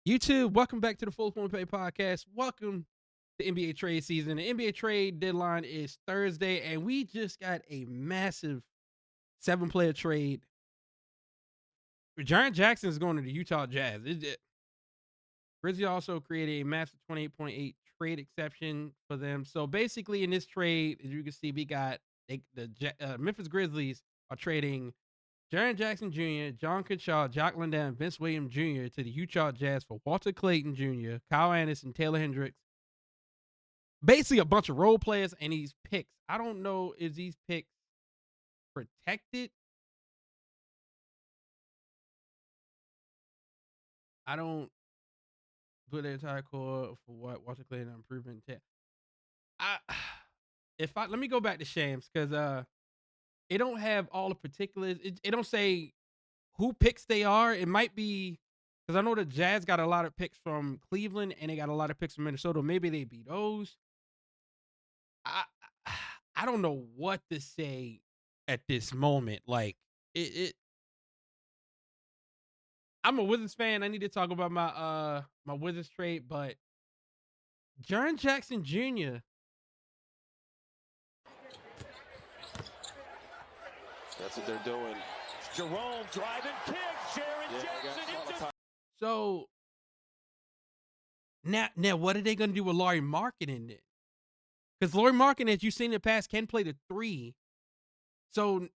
YouTube, welcome back to the Full Point Pay Podcast. Welcome to NBA trade season. The NBA trade deadline is Thursday, and we just got a massive seven-player trade. Jaren Jackson is going to the Utah Jazz. Grizzlies also created a massive 28.8 trade exception for them. So basically, in this trade, as you can see, we got the Memphis Grizzlies are trading Jaren Jackson Jr., John Conshaw, Jock Landale, and Vince Williams Jr. to the Utah Jazz for Walter Clayton Jr., Kyle Anderson, Taylor Hendricks. Basically, a bunch of role players and these picks. I don't know if these picks protected. I don't put the entire core for what Walter Clayton improvement. I if I let me go back to Shams because it don't have all the particulars. It don't say who picks they are. It might be because I know the Jazz got a lot of picks from Cleveland and they got a lot of picks from Minnesota. Maybe they beat those. I I don't know what to say at this moment. Like it I'm a Wizards fan. I need to talk about my Wizards trade, but Jaren Jackson Jr. That's what they're doing. Jerome driving, kick, Jaren Jackson into. So now what are they gonna do with Laurie Marketing then? Because Laurie Marketing, as you've seen in the past, can play the three. So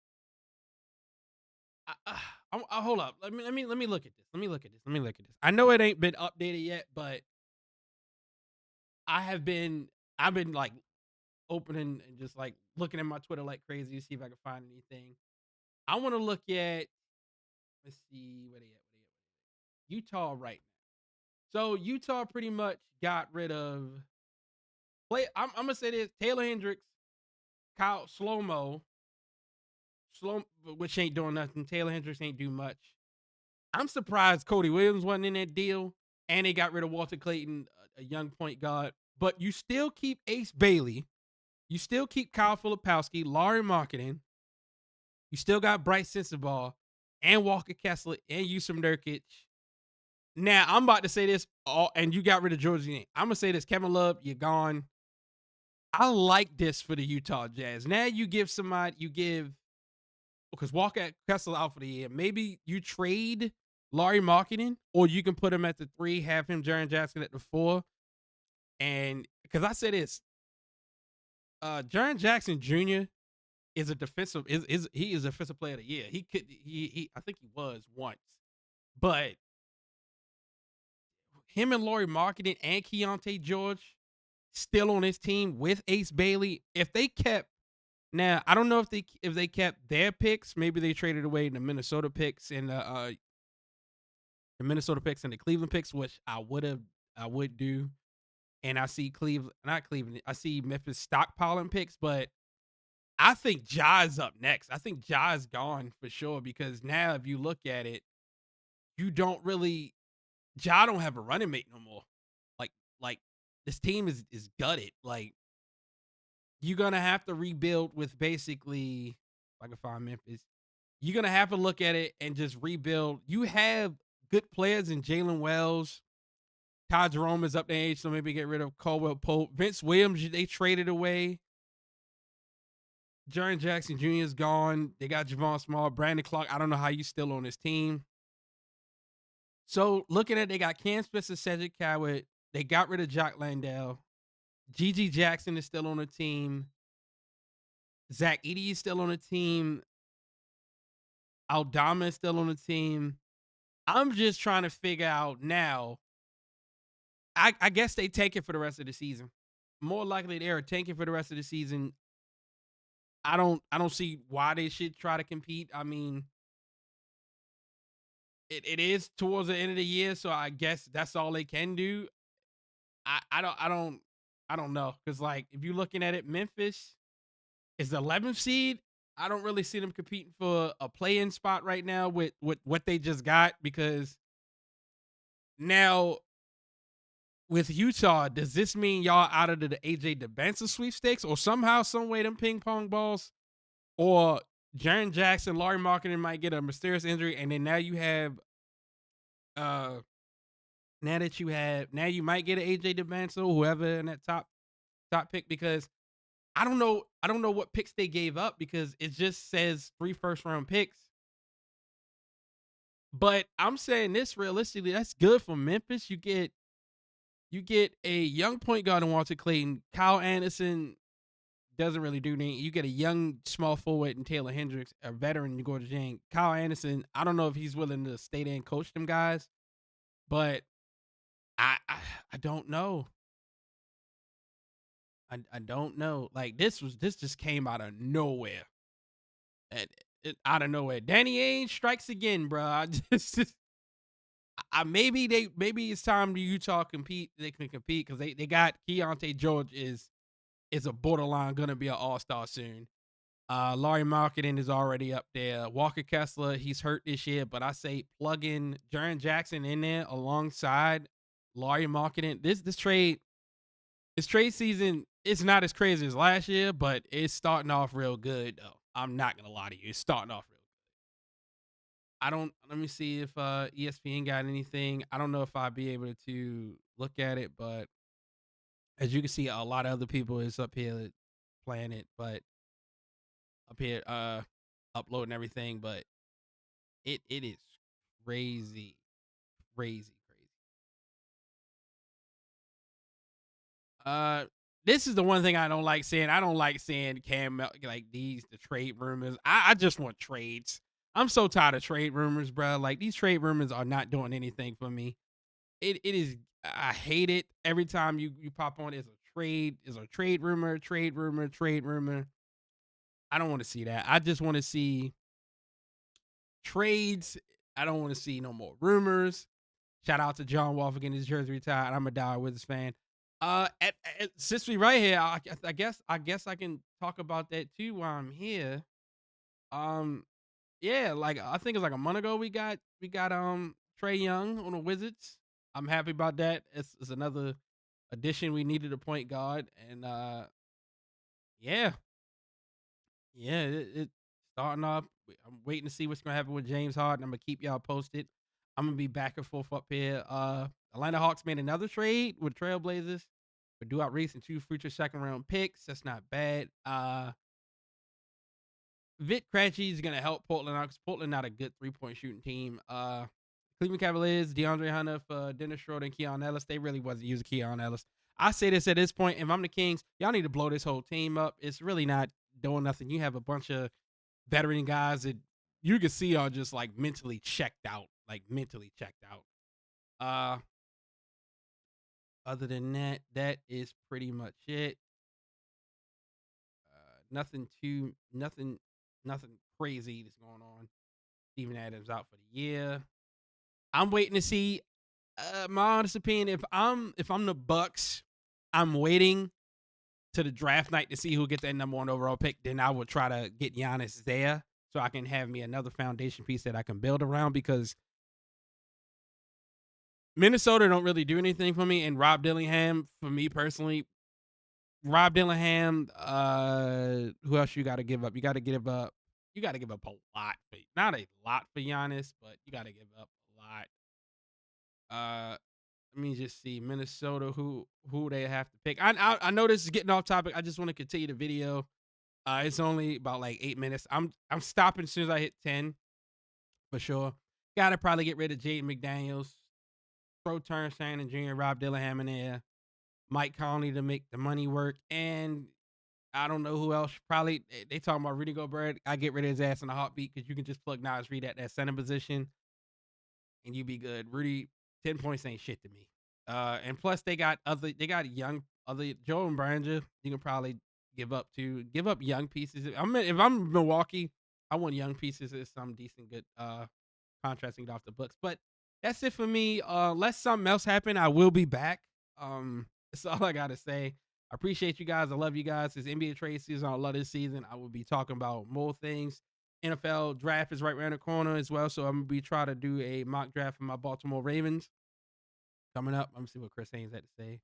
hold up. Let me look at this. I know it ain't been updated yet, but I've been like opening and just like looking at my Twitter like crazy to see if I can find anything. I want to look at let's see where they at. Utah right now. So Utah pretty much got rid of play. I'm gonna say this: Taylor Hendricks, Kyle Slow, which ain't doing nothing. Taylor Hendricks ain't do much. I'm surprised Cody Williams wasn't in that deal, and they got rid of Walter Clayton, a young point guard. But you still keep Ace Bailey, you still keep Kyle Filipowski, Laurie Marketing, you still got Bryce Sensabaugh, and Walker Kessler, and Yusuf Nurkic. Now I'm about to say this, and you got rid of George. I'm gonna say this: Kevin Love, you're gone. I like this for the Utah Jazz. Now you give because Walker Kessler out for the year. Maybe you trade Laurie Marketing, or you can put him at the three, have him Jaren Jackson at the four. And because I said this, Jaren Jackson Jr. is a defensive he is a defensive player of the year. He I think he was once, but him and Laurie Marketing and Keontae George still on his team with Ace Bailey. If they kept now, I don't know if they kept their picks. Maybe they traded away the Minnesota picks and the Minnesota picks and the Cleveland picks, which I would do. And I see not Cleveland. I see Memphis stockpiling picks, but I think Ja's up next. I think Ja's gone for sure because now if you look at it, you don't really Ja don't have a running mate no more. Like like this team is gutted. Like you're gonna have to rebuild with basically if I can find Memphis. You're gonna have to look at it and just rebuild. You have good players in Jalen Wells. Todd Jerome is up to age, so maybe get rid of Caldwell Pope. Vince Williams, they traded away. Jaren Jackson Jr. is gone. They got Javon Small, Brandon Clark. I don't know how you still on this team. So looking at they got Cam Spencer, Cedric Coward. They got rid of Jock Landale. GG Jackson is still on the team. Zach Edey is still on the team. Aldama is still on the team. I'm just trying to figure out now. I guess they take it for the rest of the season. More likely they are tanking for the rest of the season. I don't see why they should try to compete. I mean, it is towards the end of the year, so I guess that's all they can do. I don't know because like if you're looking at it, Memphis is the 11th seed. I don't really see them competing for a play-in spot right now with what they just got because now with Utah, does this mean y'all out of the AJ DeBenson sweepstakes or somehow, some way, them ping pong balls or Jaren Jackson, Laurie Marketing might get a mysterious injury, and then uh now you might get an AJ DeBanso, whoever in that top pick, because I don't know what picks they gave up because it just says 3 first round picks. But I'm saying this realistically, that's good for Memphis. You get a young point guard in Walter Clayton. Kyle Anderson doesn't really do anything. You get a young small forward in Taylor Hendricks, a veteran in Gordon Jane. Kyle Anderson, I don't know if he's willing to stay there and coach them guys, but I I, I don't know. I don't know. Like this just came out of nowhere. And out of nowhere. Danny Ainge strikes again, bro. Maybe it's time to Utah compete. They can compete because they got Keontae George is a borderline gonna be an all-star soon. Laurie Marketing is already up there. Walker Kessler, he's hurt this year, but I say plug in Jaren Jackson in there alongside Laurie Marketing. This trade season, it's not as crazy as last year, but it's starting off real good though. I'm not gonna lie to you. It's starting off real I don't let me see if ESPN got anything. I don't know if I'll be able to look at it, but as you can see, a lot of other people is up here playing it, but up here uploading everything, but it is crazy, crazy, crazy. Uh this is the one thing I don't like seeing. I don't like seeing like these the trade rumors. I just want trades. I'm so tired of trade rumors, bro. Like these trade rumors are not doing anything for me. It is I hate it every time you pop on is a trade rumor, trade rumor. I don't want to see that. I just want to see trades. I don't want to see no more rumors. Shout out to John Wall for getting his jersey retired. I'm a die Wizards fan. Since we right here, I guess I can talk about that too while I'm here. Um, yeah, like I think it's like a month ago we got Trey Young on the Wizards. I'm happy about that. It's another addition. We needed a point guard, and yeah, yeah, it starting off. I'm waiting to see what's gonna happen with James Harden. I'm gonna keep y'all posted. I'm gonna be back and forth up here. Atlanta Hawks made another trade with Trailblazers for Duop Reese and 2 future second round picks. That's not bad. Vic Krejci is gonna help Portland out because Portland not a good 3-point shooting team. Cleveland Cavaliers, DeAndre Hunter for Dennis Schroeder and Keon Ellis. They really wasn't using Keon Ellis. I say this at this point. If I'm the Kings, y'all need to blow this whole team up. It's really not doing nothing. You have a bunch of veteran guys that you can see are just like mentally checked out. Like mentally checked out. Uh Other than that, that is pretty much it. Nothing crazy that's going on. Steven Adams out for the year. I'm waiting to see. My honest opinion, if I'm the Bucks, I'm waiting to the draft night to see who gets that number 1 overall pick. Then I will try to get Giannis there so I can have me another foundation piece that I can build around because Minnesota don't really do anything for me. And Rob Dillingham, for me personally, Rob Dillingham, who else you got to give up? You got to give up a lot. Not a lot for Giannis, but you got to give up a lot. Let me just see Minnesota who they have to pick. I know this is getting off topic. I just want to continue the video. It's only about like 8 minutes. I'm stopping as soon as I hit 10 for sure. Got to probably get rid of Jaden McDaniels. Throw Terrence Shannon Jr., Rob Dillingham in there, Mike Conley to make the money work, and I don't know who else. Probably they talking about Rudy Gobert. I get rid of his ass in a heartbeat because you can just plug Nas Reed at that center position and you be good. Rudy, 10 points ain't shit to me. And plus they got young other Joe and Branger. You can probably give up young pieces. If I'm Milwaukee, I want young pieces at some decent good contracts and get off the books. But that's it for me. Let something else happen. I will be back. That's all I gotta say. I appreciate you guys. I love you guys. It's NBA trade season. I love this season. I will be talking about more things. NFL draft is right around the corner as well. So I'm gonna be trying to do a mock draft for my Baltimore Ravens coming up. Let me see what Chris Haynes had to say.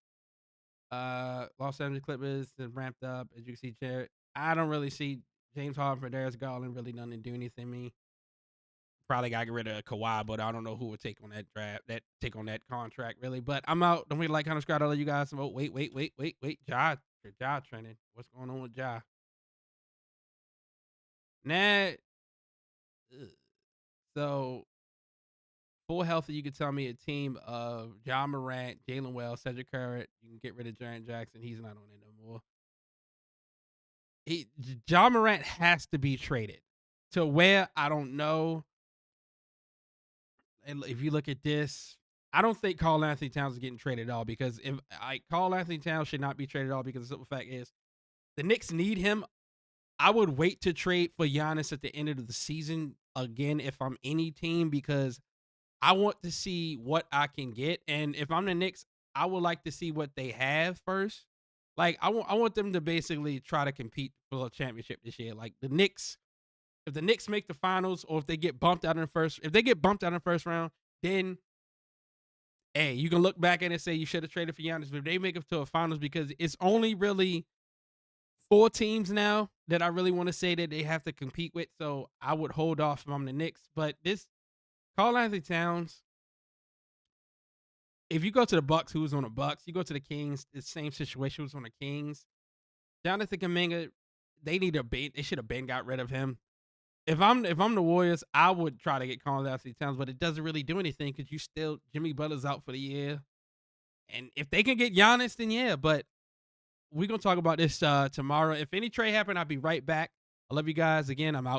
Los Angeles Clippers is ramped up. As you can see, Jared. I don't really see James Harden for Darius Garland really nothing to do anything to me. probably got to get rid of Kawhi, but I don't know who would take on that take on that contract really. But I'm out. Don't really like kind of subscribe. I'll let you guys vote. Wait. Ja trending. What's going on with Ja? Nah. ugh. So full healthy, you could tell me a team of John Morant, Jalen Wells, Cedric Curry. You can get rid of Jaren Jackson. He's not on it no more. John Morant has to be traded to where I don't know. And if you look at this, I don't think Carl Anthony Towns is getting traded at all because if Carl Anthony Towns should not be traded at all because the simple fact is the Knicks need him. I would wait to trade for Giannis at the end of the season again if I'm any team because I want to see what I can get. And if I'm the Knicks, I would like to see what they have first. Like I want them to basically try to compete for a championship this year. Like the Knicks, if the Knicks make the finals or if they get bumped out in the first round, then hey, you can look back at it and say you should have traded for Giannis. But if they make it to a finals, because it's only really 4 teams now that I really want to say that they have to compete with. So I would hold off if I'm the Knicks. But this Carl Anthony Towns, if you go to the Bucks, who's on the Bucks, you go to the Kings, the same situation was on the Kings. Jonathan Kuminga, they should have been got rid of him. If I'm the Warriors, I would try to get Carl Anthony Towns, but it doesn't really do anything because you still Jimmy Butler's out for the year. And if they can get Giannis, then yeah. But we're gonna talk about this tomorrow. If any trade happen, I'll be right back. I love you guys. Again, I'm out.